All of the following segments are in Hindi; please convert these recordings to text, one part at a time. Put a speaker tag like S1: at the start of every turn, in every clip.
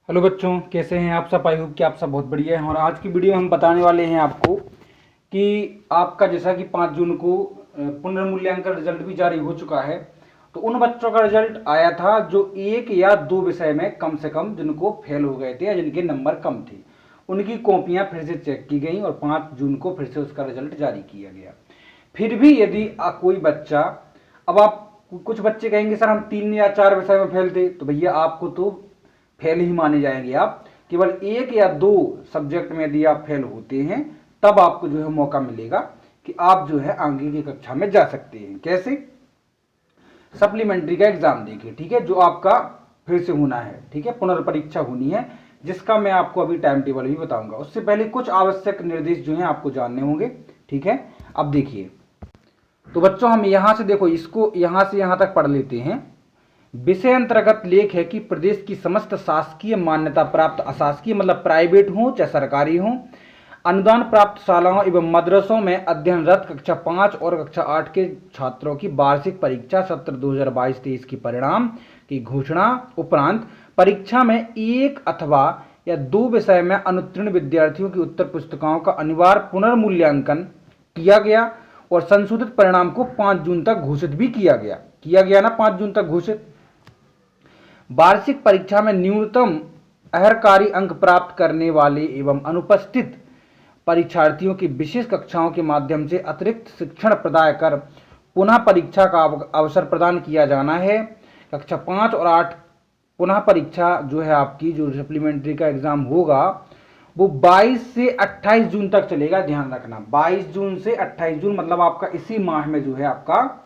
S1: हेलो बच्चों, कैसे हैं आप सब। आई होप कि आप सब बहुत बढ़िया हैं। और आज की वीडियो में हम बताने वाले हैं आपको कि आपका जैसा कि 5 जून को पुनर्मूल्यांकन रिजल्ट भी जारी हो चुका है। तो उन बच्चों का रिजल्ट आया था जो एक या दो विषय में कम से कम जिनको फेल हो गए थे या जिनके नंबर कम थे, उनकी कॉपियां फिर से चेक की गई और 5 जून को फिर से उसका रिजल्ट जारी किया गया। फिर भी यदि कोई बच्चा, अब आप कुछ बच्चे कहेंगे सर हम 3 या 4 विषय में फेल थे, तो भैया आपको तो फेल ही माने जाएंगे। आप केवल 1 या 2 सब्जेक्ट में यदि आप फेल होते हैं तब आपको जो है मौका मिलेगा कि आप जो है आगे की कक्षा में जा सकते हैं। कैसे? सप्लीमेंट्री का एग्जाम देखिए, ठीक है, जो आपका फिर से होना है, ठीक है, पुनर्परीक्षा होनी है, जिसका मैं आपको अभी टाइम टेबल भी बताऊंगा। उससे पहले कुछ आवश्यक निर्देश जो हैं आपको जानने होंगे, ठीक है। अब देखिए, तो बच्चों हम यहां से देखो, इसको यहां से यहां तक पढ़ लेते हैं। विषय अंतर्गत लेख है कि प्रदेश की समस्त शासकीय मान्यता प्राप्त, अशासकीय मतलब प्राइवेट हो चाहे सरकारी हो, अनुदान प्राप्त शालाओं एवं मदरसों में अध्ययनरत कक्षा 5 और कक्षा 8 के छात्रों की वार्षिक परीक्षा सत्र 2022-23 की परिणाम की घोषणा उपरांत परीक्षा में एक अथवा या 2 विषय में अनुत्तीर्ण विद्यार्थियों की उत्तर पुस्तिकाओं का अनिवार्य पुनर्मूल्यांकन किया गया और संशोधित परिणाम को 5 जून तक घोषित भी किया गया ना, 5 जून तक घोषित। वार्षिक परीक्षा में न्यूनतम अहरकारी अंक प्राप्त करने वाले एवं अनुपस्थित परीक्षार्थियों की विशेष कक्षाओं के माध्यम से अतिरिक्त शिक्षण प्रदान कर पुनः परीक्षा का अवसर प्रदान किया जाना है। कक्षा 5 और 8 पुनः परीक्षा जो है आपकी, जो सप्लीमेंट्री का एग्जाम होगा, वो 22 से 28 जून तक चलेगा। ध्यान रखना, 22 जून से 28 जून मतलब आपका इसी माह में जो है आपका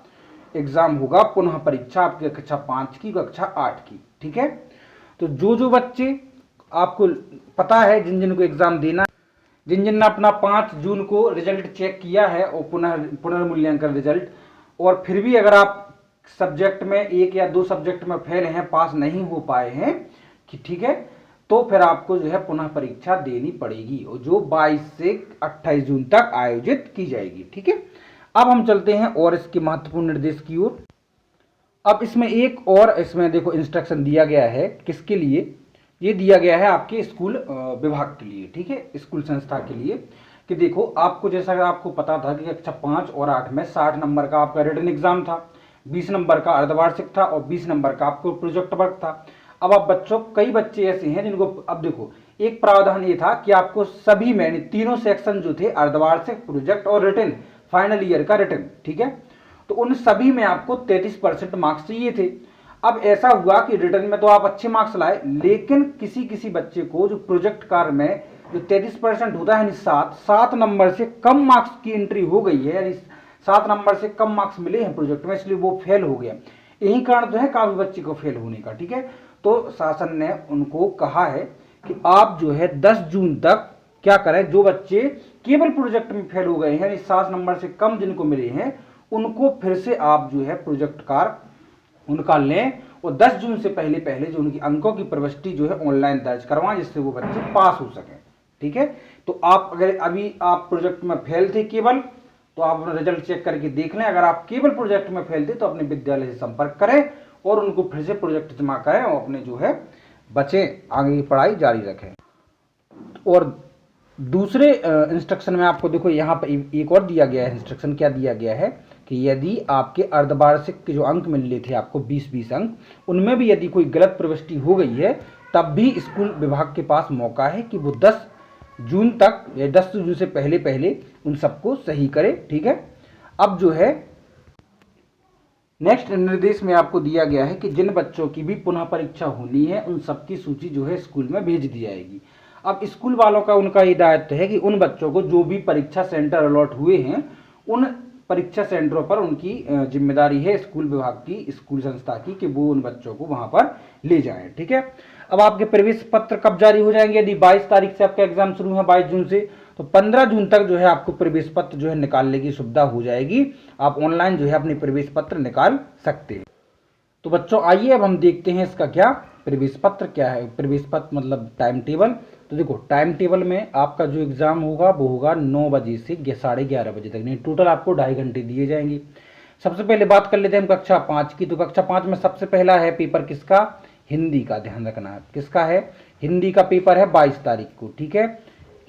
S1: एग्जाम होगा, पुनः परीक्षा आपकी कक्षा 5 की, कक्षा 8 की, ठीक है। तो जो बच्चे आपको पता है, जिन जिन को एग्जाम देना, जिन जिन ने अपना 5 जून को रिजल्ट चेक किया है और पुनर्मूल्यांकन रिजल्ट, और फिर भी अगर आप सब्जेक्ट में 1 या 2 सब्जेक्ट में फेल हैं, पास नहीं हो पाए हैं, कि ठीक है, तो फिर आपको जो है पुनः परीक्षा देनी पड़ेगी, और जो 22 से 28 जून तक आयोजित की जाएगी, ठीक है। अब हम चलते हैं और इसके महत्वपूर्ण निर्देश की ओर। अब इसमें एक और, इसमें देखो इंस्ट्रक्शन दिया गया है, किसके लिए ये दिया गया है? आपके स्कूल विभाग के लिए, ठीक है, स्कूल संस्था के लिए। कि देखो, आपको जैसा आपको पता था कि कक्षा 5 और 8 में 60 नंबर का आपका रिटन एग्जाम था, 20 नंबर का अर्धवार्षिक था और 20 नंबर का आपको प्रोजेक्ट वर्क था। अब आप बच्चों, कई बच्चे ऐसे हैं जिनको, अब देखो, एक प्रावधान ये था कि आपको सभी में तीनों सेक्शन जो थे, अर्धवार्षिक, प्रोजेक्ट और रिटन, फाइनल ईयर का रिटन, ठीक है, तो उन सभी में आपको 33% मार्क्स चाहिए थे। अब ऐसा हुआ कि रिटर्न में तो आप अच्छे मार्क्स लाए, लेकिन किसी किसी बच्चे को जो प्रोजेक्ट कार्य में जो 33% होता है, यानी 7 नंबर से कम मार्क्स की एंट्री हो गई है, यानी 7 नंबर से कम मार्क्स मिले हैं प्रोजेक्ट में, इसलिए वो फेल हो गया। यही कारण तो है काफी बच्चे को फेल होने का, ठीक है। तो शासन ने उनको कहा है कि आप जो है 10 जून तक क्या करें, जो बच्चे केवल प्रोजेक्ट में फेल हो गए हैं, यानी 7 नंबर से कम जिनको मिले हैं, उनको फिर से आप जो है प्रोजेक्ट कार्य उनका लें और 10 जून से पहले पहले जो उनकी अंकों की प्रविष्टि जो है ऑनलाइन दर्ज करवाएं, जिससे वो बच्चे पास हो सकें, ठीक है। तो आप अगर अभी आप प्रोजेक्ट में फेल थे केवल, तो आप अपना रिजल्ट चेक करके देख लें। अगर आप केवल प्रोजेक्ट में फेल थे तो अपने विद्यालय से संपर्क करें और उनको फिर से प्रोजेक्ट जमा करें और अपने जो है बच्चे आगे की पढ़ाई जारी रखें। और दूसरे इंस्ट्रक्शन में आपको देखो, यहाँ पर एक और दिया गया है इंस्ट्रक्शन। क्या दिया गया है कि यदि आपके अर्धवार्षिक के जो अंक मिल रहे थे आपको 20-20 अंक, उनमें भी यदि कोई गलत प्रविष्टि हो गई है, तब भी स्कूल विभाग के पास मौका है कि वो 10 जून तक या 10 जून से पहले पहले उन सबको सही करे, ठीक है। अब जो है नेक्स्ट निर्देश में आपको दिया गया है कि जिन बच्चों की भी पुनः परीक्षा होनी है, उन सबकी सूची जो है स्कूल में भेज दी जाएगी। अब स्कूल वालों का उनका ये दायित्व है कि उन बच्चों को जो भी परीक्षा सेंटर अलॉट हुए हैं, उन परीक्षा सेंटरों पर उनकी जिम्मेदारी है स्कूल विभाग की, स्कूल संस्था की, कि वो उन बच्चों को वहां पर ले जाएं, ठीक है। अब आपके प्रवेश पत्र कब जारी हो जाएंगे? यदि 22 तारीख से आपका एग्जाम शुरू है, 22 जून से, तो 15 जून तक जो है आपको प्रवेश पत्र जो है निकालने की सुविधा हो जाएगी। आप ऑनलाइन जो है अपने प्रवेश पत्र निकाल सकते हैं। तो बच्चों आइए अब हम देखते हैं इसका क्या प्रवेश पत्र क्या है। प्रवेश पत्र मतलब टाइम टेबल। तो देखो, टाइम टेबल में आपका जो एग्जाम होगा वो होगा 9 बजे से 11:30 बजे तक, नहीं टोटल आपको 2.5 घंटे दिए जाएंगे। सबसे पहले बात कर लेते हैं हम कक्षा 5 की। तो कक्षा 5 में सबसे पहला है पेपर किसका? हिंदी का, ध्यान रखना है। किसका है? हिंदी का पेपर है 22 तारीख को, ठीक है।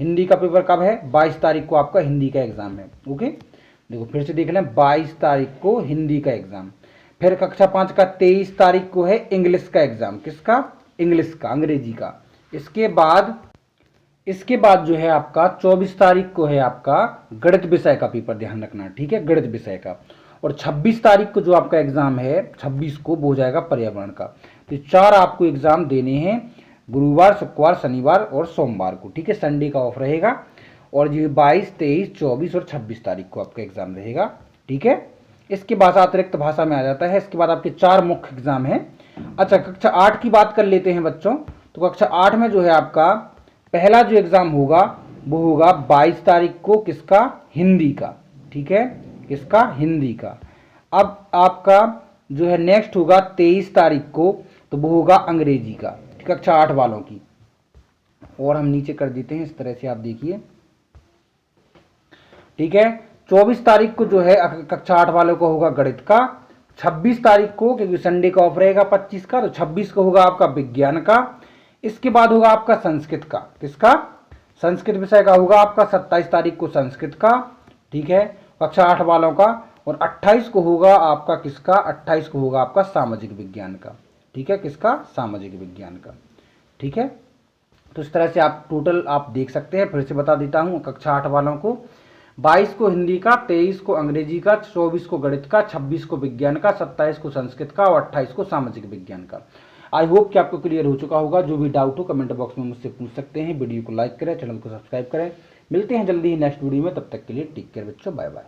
S1: हिंदी का पेपर कब है? 22 तारीख को आपका हिंदी का एग्जाम है। ओके, देखो फिर से देख लें, 22 तारीख को हिंदी का एग्जाम। फिर कक्षा 5 का 23 तारीख को है इंग्लिश का एग्जाम। किसका? इंग्लिश का, अंग्रेजी का। इसके बाद जो है आपका 24 तारीख को है आपका गणित विषय का पेपर, ध्यान रखना, ठीक है, गणित विषय का। और 26 तारीख को जो आपका एग्जाम है, 26 को वो हो जाएगा पर्यावरण का। तो 4 आपको एग्जाम देने हैं, गुरुवार, शुक्रवार, शनिवार और सोमवार को, ठीक है। संडे का ऑफ रहेगा। और ये 22, 23, 24 और 26 तारीख को आपका एग्जाम रहेगा, ठीक है। इसके बाद अतिरिक्त भाषा में आ जाता है। इसके बाद आपके 4 मुख्य एग्जाम हैं। अच्छा, कक्षा 8 की बात कर लेते हैं बच्चों। तो कक्षा 8 में जो है आपका पहला जो एग्जाम होगा वो होगा 22 तारीख को, किसका? हिंदी का, ठीक है। किसका? हिंदी का। अब आपका जो है नेक्स्ट होगा 23 तारीख को, तो वो होगा अंग्रेजी का, कक्षा 8 वालों की। और हम नीचे कर देते हैं इस तरह से, आप देखिए, ठीक है। 24 तारीख को जो है कक्षा 8 वालों को होगा गणित का। 26 तारीख को, क्योंकि संडे का ऑफ रहेगा 25 का, तो 26 को होगा आपका विज्ञान का। इसके बाद होगा आपका संस्कृत का। किसका? संस्कृत विषय का होगा आपका 27 तारीख को संस्कृत का, ठीक है, कक्षा 8 वालों का। और 28 को होगा आपका किसका? 28 को होगा आपका सामाजिक विज्ञान का, ठीक है। किसका? सामाजिक विज्ञान का, ठीक है। तो इस तरह से आप टोटल आप देख सकते हैं। फिर से बता देता हूँ, कक्षा 8 वालों को 22 को हिंदी का, 23 को अंग्रेजी का, 24 को गणित का, 26 को विज्ञान का, 27 को संस्कृत का और 28 को सामाजिक विज्ञान का। आई होप कि आपको क्लियर हो चुका होगा। जो भी डाउट हो कमेंट बॉक्स में मुझसे पूछ सकते हैं। वीडियो को लाइक करें, चैनल को सब्सक्राइब करें। मिलते हैं जल्दी ही नेक्स्ट वीडियो में, तब तक के लिए टेक केयर बच्चों, बाय बाय।